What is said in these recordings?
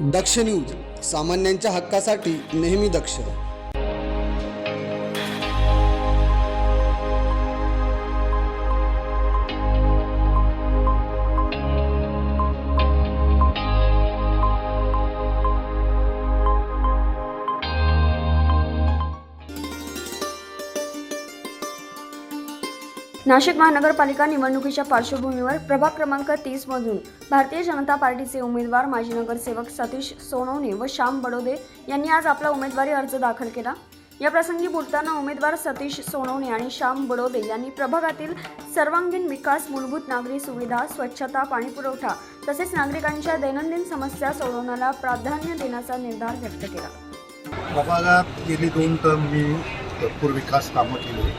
दक्ष news, सामान्यांच्या हक्कासाठी नेहमी दक्ष. नाशिक महानगरपालिका निवडणुकीच्या पार्श्वभूमीवर प्रभाग क्रमांक 30 मधून भारतीय जनता पार्टीचे उमेदवार माजी नगरसेवक सतीश सोनवणे व श्याम बडोदे यांनी आज आपला उमेदवारी अर्ज दाखल केला. या प्रसंगी बोलताना उमेदवार सतीश सोनवणे आणि श्याम बडोदे यांनी प्रभागातील सर्वांगीण विकास, मूलभूत नागरी सुविधा, स्वच्छता, पाणीपुरवठा तसेच नागरिकांच्या दैनंदिन समस्या सोडवण्याला प्राधान्य देण्याचा निर्धार व्यक्त केला. प्रभागात गेली 2 टर्म मी भरपूर विकास कामं केली.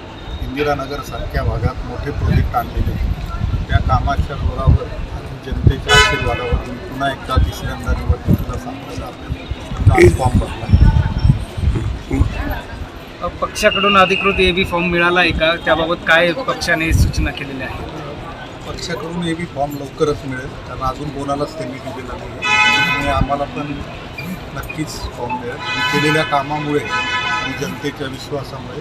इंदिरानगरसारख्या भागात मोठे प्रोजेक्ट आणलेले. त्या कामाच्या जोरावर आणि जनतेच्या आशीर्वादावर मी पुन्हा एकदा तिसऱ्यांदा निवडणुकीला सामोरं फॉर्म भरला. पक्षाकडून अधिकृत एबी फॉर्म मिळाला आहे का? त्याबाबत काय पक्षाने सूचना केलेल्या आहेत? पक्षाकडून एबी फॉर्म लवकरच मिळेल, कारण अजून कोणालाच त्यांनी दिलेला नाही आणि आम्हाला पण नक्कीच फॉर्म मिळेल. मी केलेल्या कामामुळे आणि जनतेच्या विश्वासामुळे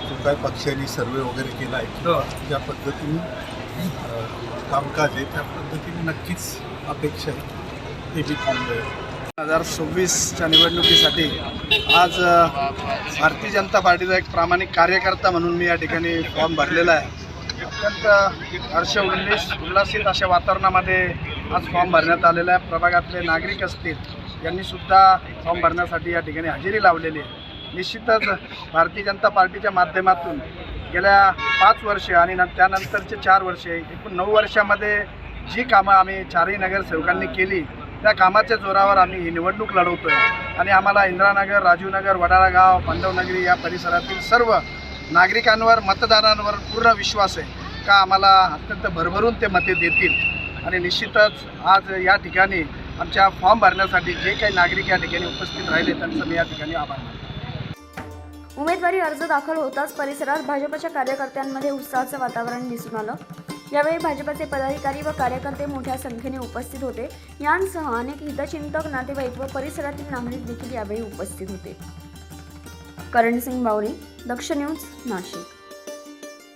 जो काय पक्षाने सर्वे वगैरे केला आहे ज्या पद्धतीने कामकाज आहे त्या पद्धतीने नक्कीच अपेक्षा आहे एबी फॉर्म मिळेल. 2026च्या निवडणुकीसाठी आज भारतीय जनता पार्टीचा एक प्रामाणिक कार्यकर्ता म्हणून मी या ठिकाणी फॉर्म भरलेला आहे. अत्यंत उल्हासित अशा वातावरणामध्ये आज फॉर्म भरण्यात आलेला आहे. प्रभागातले नागरिक असतील यांनीसुद्धा फॉर्म भरण्यासाठी या ठिकाणी हजेरी लावलेली आहे. निश्चितच भारतीय जनता पार्टीच्या माध्यमातून गेल्या 5 वर्षे आणि त्यानंतरचे 4 वर्षे एकूण 9 वर्षामध्ये जी कामं आम्ही 4ही नगरसेवकांनी केली त्या कामाच्या जोरावर आम्ही ही निवडणूक लढवतो आहे आणि आम्हाला इंदिरानगर, राजीवनगर, वडाळा गाव, पांडवनगरी या परिसरातील सर्व नागरिकांवर, मतदारांवर पूर्ण विश्वास आहे का आम्हाला अत्यंत भरभरून ते मते देतील. आणि निश्चितच आज या ठिकाणी आमच्या फॉर्म भरण्यासाठी जे काही नागरिक या ठिकाणी उपस्थित राहिले त्यांचं मी या ठिकाणी आभार मानतो. उमेदवारी अर्ज दाखल होताच परिसरात भाजपच्या कार्यकर्त्यांमध्ये उत्साहाचं वातावरण दिसून आलं. यावेळी भाजपचे पदाधिकारी व कार्यकर्ते मोठ्या संख्येने उपस्थित होते. यांसह अनेक हितचिंतक, नातेवाईक व परिसरातील नागरिक देखील यावेळी उपस्थित होते. करणसिंग बावरी, दक्ष न्यूज, नाशिक.